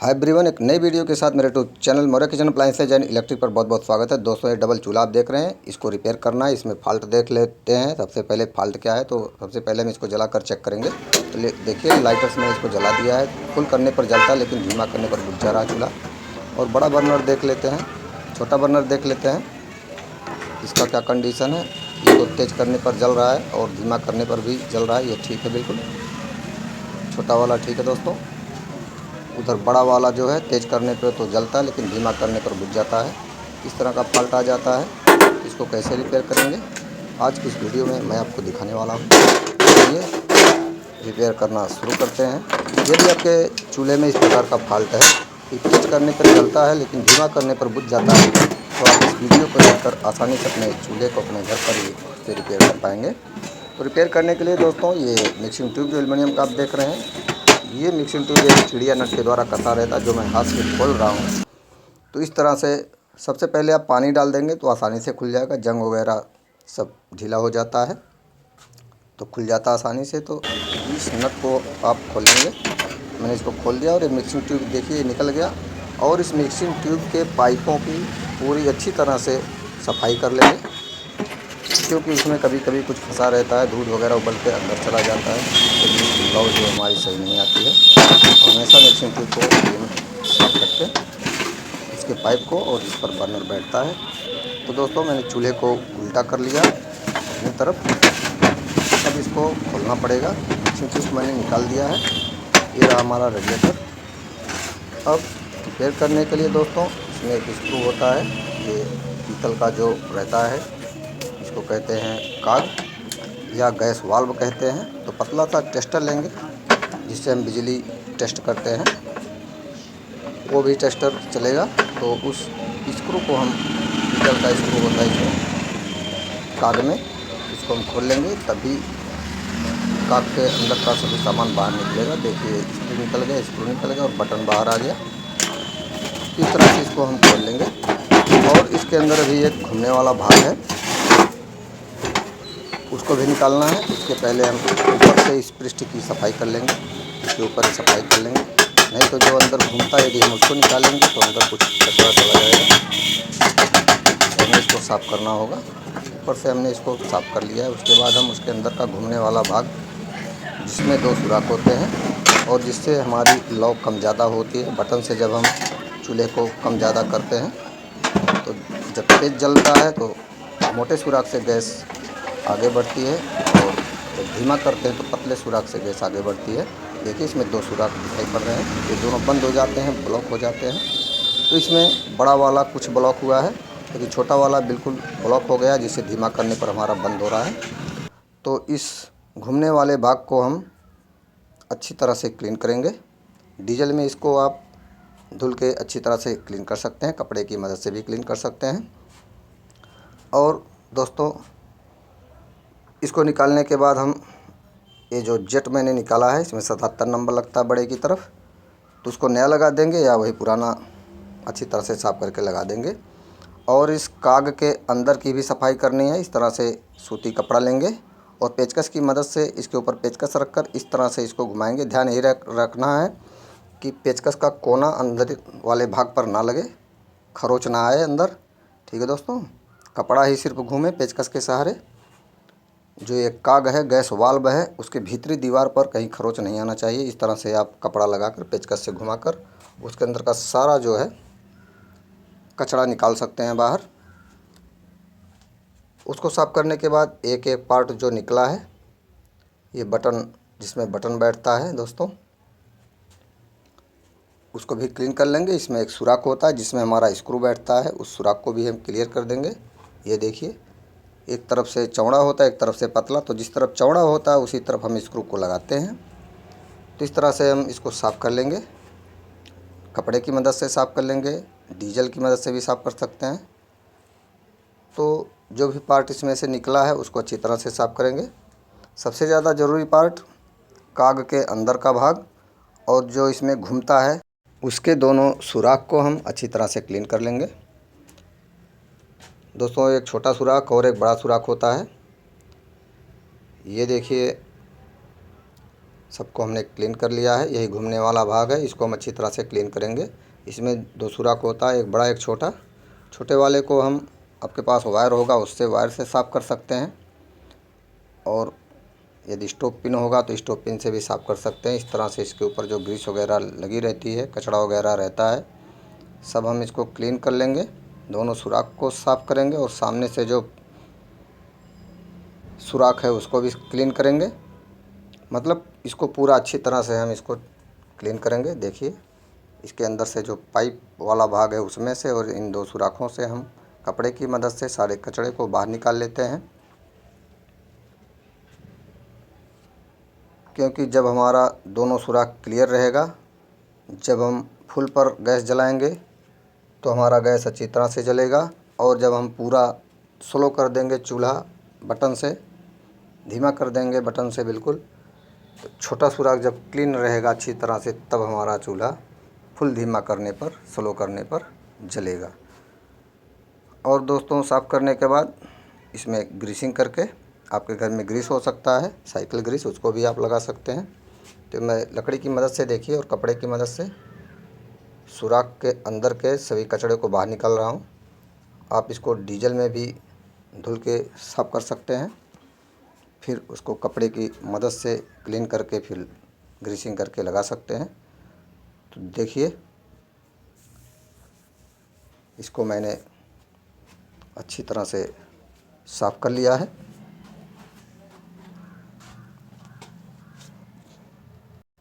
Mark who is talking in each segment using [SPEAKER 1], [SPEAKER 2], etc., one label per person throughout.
[SPEAKER 1] Hi everyone, एक नई video के साथ मेरे YouTube channel Maurya kitchen appliances and electric पर बहुत बहुत स्वागत है। दोस्तों, ये डबल चूल्हा आप देख रहे हैं, इसको रिपेयर करना है। इसमें फॉल्ट देख लेते हैं। सबसे पहले फॉल्ट क्या है, तो सबसे पहले हम इसको जलाकर चेक करेंगे। तो देखिए, लाइटर से मैंने इसको जला दिया है। फुल करने पर जलता है, लेकिन धीमा करने पर बुझ जा रहा है चूल्हा। और बड़ा बर्नर देख लेते हैं, छोटा बर्नर देख लेते हैं, इसका क्या कंडीशन है। इसको तेज़ करने पर जल रहा है और धीमा करने पर भी जल रहा है। ये ठीक है, बिल्कुल छोटा वाला ठीक है दोस्तों। उधर बड़ा वाला जो है तेज़ करने पे तो जलता है, लेकिन धीमा करने पर बुझ जाता है। इस तरह का फॉल्ट आ जाता है। इसको कैसे रिपेयर करेंगे, आज की इस वीडियो में मैं आपको दिखाने वाला हूँ। चलिए रिपेयर करना शुरू करते हैं। यदि आपके चूल्हे में इस प्रकार का फॉल्ट है कि तेज़ करने पर जलता है लेकिन धीमा करने पर बुझ जाता है, तो आप इस वीडियो को देखकर आसानी से अपने चूल्हे को अपने घर पर ही से रिपेयर कर पाएंगे। तो रिपेयर करने के लिए दोस्तों, ये मिक्सिंग ट्यूब जो एल्युमिनियम का आप देख रहे हैं, ये मिक्सिंग ट्यूब एक चिड़िया नट के द्वारा कसा रहता है, जो मैं हाथ से खोल रहा हूँ। तो इस तरह से सबसे पहले आप पानी डाल देंगे तो आसानी से खुल जाएगा। जंग वगैरह सब ढीला हो जाता है तो खुल जाता है आसानी से। तो इस नट को आप खोलेंगे। मैंने इसको खोल दिया और ये मिक्सिंग ट्यूब देखिए निकल गया। और इस मिक्सिंग ट्यूब के पाइपों की पूरी अच्छी तरह से सफाई कर लेंगे, क्योंकि उसमें कभी कभी कुछ फंसा रहता है, दूध वगैरह उबल के अंदर चला जाता है, तो लौ जो हमारी सही नहीं आती है। हमेशा मिक्सिंग ट्यूब को साफ करके इसके पाइप को, और इस पर बर्नर बैठता है। तो दोस्तों, मैंने चूल्हे को उल्टा कर लिया अपनी तरफ। अब इसको खोलना पड़ेगा। मिक्सिंग ट्यूब मैंने निकाल दिया है। ये रहा हमारा रेडिएटर। अब रिपेयर करने के लिए दोस्तों, इसमें एक स्क्रू होता है, ये पीतल का जो रहता है, इसको कहते हैं काग या गैस वाल्व कहते हैं। तो पतला सा टेस्टर लेंगे, जिससे हम बिजली टेस्ट करते हैं, वो भी टेस्टर चलेगा। तो उस स्क्रू को हम, पीतल का स्क्रू होता है इसमें काग में, इसको हम खोल लेंगे, तभी काग के अंदर का सभी सामान बाहर निकलेगा। देखिए, स्क्रू निकल गया, स्क्रू निकल गया और बटन बाहर आ गया। इस तरह से इसको हम खोल लेंगे। और इसके अंदर अभी एक घूमने वाला भाग है, उसको भी निकालना है। उसके पहले हम ऊपर से इस पृष्ठ की सफाई कर लेंगे, इसके ऊपर ही सफाई कर लेंगे। नहीं तो जो अंदर घूमता है, यदि हम उसको निकालेंगे तो अंदर कुछ कचरा चला जाएगा। तो हमें इसको साफ़ करना होगा। ऊपर से हमने इसको साफ़ कर लिया है। उसके बाद हम उसके अंदर का घूमने वाला भाग, जिसमें दो सुराख होते हैं और जिससे हमारी लौ कम ज़्यादा होती है, बटन से जब हम चूल्हे को कम ज़्यादा करते हैं तो जब तेज़ जलता है तो मोटे सुराख से गैस आगे बढ़ती है, और जब धीमा करते हैं तो पतले सुराख से गैस आगे बढ़ती है। देखिए, इसमें दो सुराख दिखाई पड़ रहे हैं, ये दोनों बंद हो जाते हैं, ब्लॉक हो जाते हैं। तो इसमें बड़ा वाला कुछ ब्लॉक हुआ है, लेकिन छोटा वाला बिल्कुल ब्लॉक हो गया, जिसे धीमा करने पर हमारा बंद हो रहा है। तो इस घूमने वाले भाग को हम अच्छी तरह से क्लीन करेंगे। डीजल में इसको आप धुल के अच्छी तरह से क्लीन कर सकते हैं, कपड़े की मदद से भी क्लीन कर सकते हैं। और दोस्तों, इसको निकालने के बाद हम, ये जो जेट मैंने निकाला है, इसमें 77 नंबर लगता है बड़े की तरफ, तो उसको नया लगा देंगे या वही पुराना अच्छी तरह से साफ़ करके लगा देंगे। और इस काग के अंदर की भी सफाई करनी है। इस तरह से सूती कपड़ा लेंगे और पेचकस की मदद से इसके ऊपर पेचकस रखकर इस तरह से इसको घुमाएंगे। ध्यान यही रखना है कि पेचकस का कोना अंदर वाले भाग पर ना लगे, खरोच ना आए अंदर। ठीक है दोस्तों, कपड़ा ही सिर्फ घूमे पेचकस के सहारे। जो एक काग है, गैस वाल्व है, उसके भीतरी दीवार पर कहीं खरोच नहीं आना चाहिए। इस तरह से आप कपड़ा लगाकर पेचकस से घुमाकर उसके अंदर का सारा जो है कचरा निकाल सकते हैं बाहर। उसको साफ़ करने के बाद एक एक पार्ट जो निकला है, ये बटन, जिसमें बटन बैठता है दोस्तों, उसको भी क्लीन कर लेंगे। इसमें एक सुराख होता है जिसमें हमारा स्क्रू बैठता है, उस सुराख को भी हम क्लियर कर देंगे। ये देखिए, एक तरफ से चौड़ा होता है, एक तरफ से पतला, तो जिस तरफ चौड़ा होता है उसी तरफ हम स्क्रू को लगाते हैं। तो इस तरह से हम इसको साफ़ कर लेंगे, कपड़े की मदद से साफ़ कर लेंगे, डीजल की मदद से भी साफ़ कर सकते हैं। तो जो भी पार्ट इसमें से निकला है उसको अच्छी तरह से साफ़ करेंगे। सबसे ज़्यादा ज़रूरी पार्ट काग के अंदर का भाग, और जो इसमें घूमता है उसके दोनों सुराख को हम अच्छी तरह से क्लीन कर लेंगे। दोस्तों, एक छोटा सुराख और एक बड़ा सुराख होता है। ये देखिए, सबको हमने क्लीन कर लिया है। यही घूमने वाला भाग है, इसको हम अच्छी तरह से क्लीन करेंगे। इसमें 2 सुराख होता है, एक बड़ा एक छोटा। छोटे वाले को हम, आपके पास वायर होगा उससे वायर से साफ़ कर सकते हैं, और यदि स्टोव पिन होगा तो स्टोव पिन से भी साफ़ कर सकते हैं। इस तरह से इसके ऊपर जो ग्रीस वगैरह लगी रहती है, कचड़ा वगैरह रहता है, सब हम इसको क्लीन कर लेंगे। दोनों सुराख को साफ़ करेंगे और सामने से जो सुराख है उसको भी क्लीन करेंगे। मतलब इसको पूरा अच्छी तरह से हम इसको क्लीन करेंगे। देखिए, इसके अंदर से जो पाइप वाला भाग है उसमें से और इन 2 सुराखों से हम कपड़े की मदद से सारे कचड़े को बाहर निकाल लेते हैं। क्योंकि जब हमारा दोनों सुराख क्लियर रहेगा, जब हम फुल पर गैस जलाएंगे तो हमारा गैस अच्छी तरह से जलेगा, और जब हम पूरा स्लो कर देंगे चूल्हा बटन से, धीमा कर देंगे बटन से बिल्कुल, तो छोटा सुराख जब क्लीन रहेगा अच्छी तरह से, तब हमारा चूल्हा फुल धीमा करने पर, स्लो करने पर जलेगा। और दोस्तों, साफ़ करने के बाद इसमें ग्रीसिंग करके, आपके घर में ग्रीस हो सकता है, साइकिल ग्रीस, उसको भी आप लगा सकते हैं। तो मैं लकड़ी की मदद से, देखिए, और कपड़े की मदद से सुराख के अंदर के सभी कचड़े को बाहर निकाल रहा हूँ। आप इसको डीजल में भी धुल के साफ़ कर सकते हैं, फिर उसको कपड़े की मदद से क्लीन करके फिर ग्रीसिंग करके लगा सकते हैं। तो देखिए, इसको मैंने अच्छी तरह से साफ़ कर लिया है।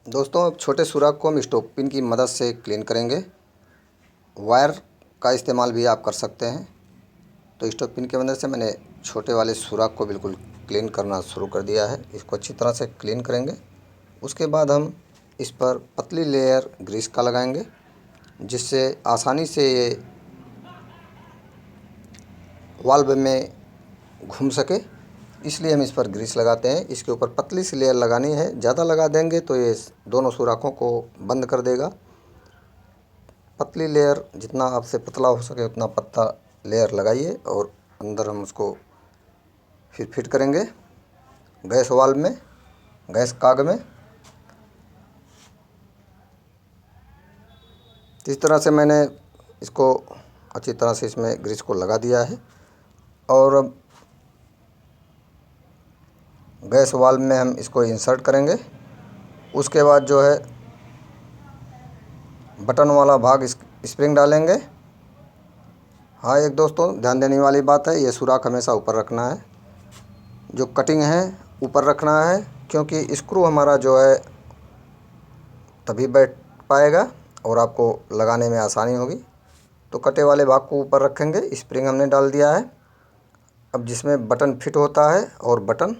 [SPEAKER 1] दोस्तों, अब छोटे सुराख को हम स्टोव पिन की मदद से क्लीन करेंगे। वायर का इस्तेमाल भी आप कर सकते हैं। तो स्टोव पिन की मदद से मैंने छोटे वाले सुराख को बिल्कुल क्लीन करना शुरू कर दिया है। इसको अच्छी तरह से क्लीन करेंगे। उसके बाद हम इस पर पतली लेयर ग्रीस का लगाएंगे, जिससे आसानी से ये वाल्व में घूम सके, इसलिए हम इस पर ग्रीस लगाते हैं। इसके ऊपर पतली सी लेयर लगानी है, ज़्यादा लगा देंगे तो ये दोनों सुराखों को बंद कर देगा। पतली लेयर, जितना आपसे पतला हो सके उतना पतला लेयर लगाइए, और अंदर हम उसको फिर फिट करेंगे गैस वाल्व में, गैस काग में। इस तरह से मैंने इसको अच्छी तरह से इसमें ग्रीस को लगा दिया है। और अब गैस वाल्व में हम इसको इंसर्ट करेंगे। उसके बाद जो है बटन वाला भाग स्प्रिंग डालेंगे। हाँ, एक दोस्तों ध्यान देने वाली बात है, ये सुराख हमेशा ऊपर रखना है, जो कटिंग है ऊपर रखना है, क्योंकि स्क्रू हमारा जो है तभी बैठ पाएगा और आपको लगाने में आसानी होगी। तो कटे वाले भाग को ऊपर रखेंगे। स्प्रिंग हमने डाल दिया है। अब जिसमें बटन फिट होता है, और बटन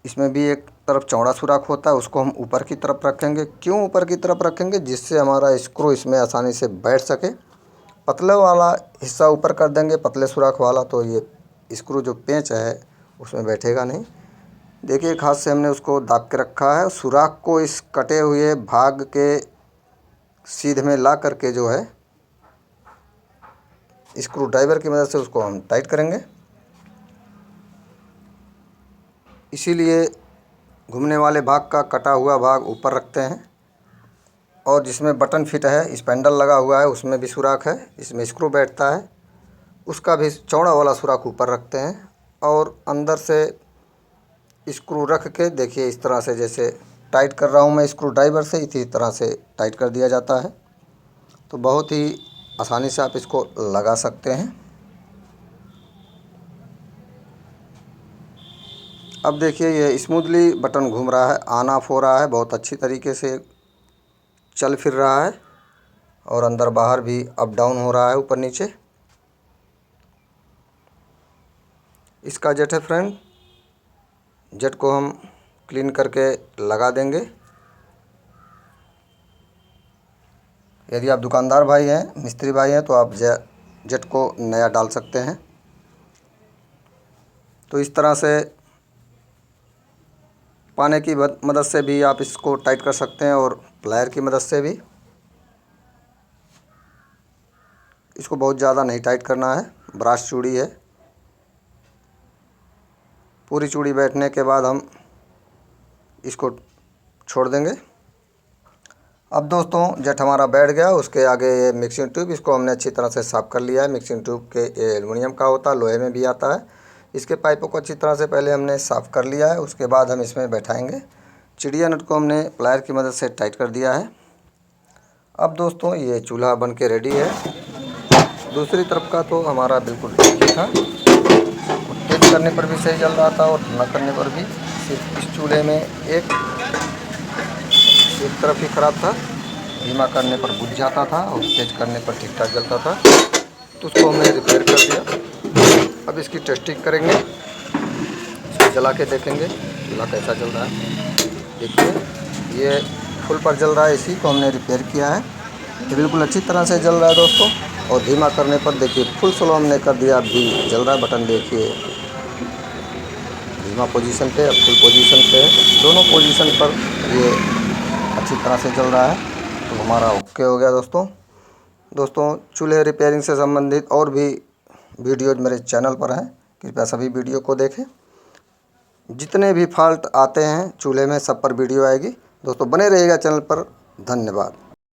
[SPEAKER 1] इसमें भी एक तरफ चौड़ा सुराख होता है, उसको हम ऊपर की तरफ रखेंगे। क्यों ऊपर की तरफ रखेंगे? जिससे हमारा स्क्रू इसमें आसानी से बैठ सके। पतले वाला हिस्सा ऊपर कर देंगे, पतले सुराख वाला, तो ये स्क्रू जो पेंच है उसमें बैठेगा नहीं। देखिए, एक हाथ से हमने उसको दाब के रखा है। सुराख को इस कटे हुए भाग के सीध में ला करके जो है स्क्रू ड्राइवर की मदद से उसको हम टाइट करेंगे। इसीलिए घूमने वाले भाग का कटा हुआ भाग ऊपर रखते हैं, और जिसमें बटन फिट है, स्पैंडल लगा हुआ है, उसमें भी सुराख है, इसमें स्क्रू बैठता है, उसका भी चौड़ा वाला सुराख ऊपर रखते हैं। और अंदर से स्क्रू रख के, देखिए, इस तरह से जैसे टाइट कर रहा हूँ मैं स्क्रू ड्राइवर से, इसी तरह से टाइट कर दिया जाता है। तो बहुत ही आसानी से आप इसको लगा सकते हैं। अब देखिए, ये स्मूथली बटन घूम रहा है, ऑन ऑफ हो रहा है, बहुत अच्छी तरीके से चल फिर रहा है, और अंदर बाहर भी अप डाउन हो रहा है, ऊपर नीचे। इसका जेट है फ्रेंड, जेट को हम क्लीन करके लगा देंगे। यदि आप दुकानदार भाई हैं, मिस्त्री भाई हैं, तो आप जेट को नया डाल सकते हैं। तो इस तरह से पाने की मदद से भी आप इसको टाइट कर सकते हैं, और प्लायर की मदद से भी। इसको बहुत ज़्यादा नहीं टाइट करना है, ब्रास चूड़ी है। पूरी चूड़ी बैठने के बाद हम इसको छोड़ देंगे। अब दोस्तों जेट हमारा बैठ गया। उसके आगे ये मिक्सिंग ट्यूब, इसको हमने अच्छी तरह से साफ़ कर लिया है। मिक्सिंग ट्यूब के एलुमिनियम का होता है, लोहे में भी आता है। इसके पाइपों को अच्छी तरह से पहले हमने साफ़ कर लिया है। उसके बाद हम इसमें बैठाएंगे। चिड़िया नट को हमने प्लायर की मदद से टाइट कर दिया है। अब दोस्तों ये चूल्हा बन के रेडी है। दूसरी तरफ का तो हमारा बिल्कुल ठीक ही था, तेज करने पर भी सही जल रहा था और धीमा करने पर भी। सिर्फ इस चूल्हे में एक तरफ ही ख़राब था, धीमा करने पर बुझ जाता था और तेज करने पर ठीक ठाक जलता था। तो उसको हमने रिपेयर कर दिया। अब इसकी टेस्टिंग करेंगे, इसको जला के देखेंगे चूल्हा कैसा जल रहा है। देखिए ये फुल पर जल रहा है, इसी को हमने रिपेयर किया है। ये बिल्कुल अच्छी तरह से जल रहा है दोस्तों। और धीमा करने पर देखिए फुल स्लो हमने कर दिया, अभी जल रहा है। बटन देखिए, धीमा पोजीशन पे, अब फुल पोजीशन पे है। दोनों पोजीशन पर ये अच्छी तरह से चल रहा है। तो हमारा ओके हो गया दोस्तों चूल्हे रिपेयरिंग से संबंधित और भी वीडियोज मेरे चैनल पर हैं, कृपया सभी वीडियो को देखें। जितने भी फॉल्ट आते हैं चूल्हे में सब पर वीडियो आएगी दोस्तों। बने रहिएगा चैनल पर। धन्यवाद।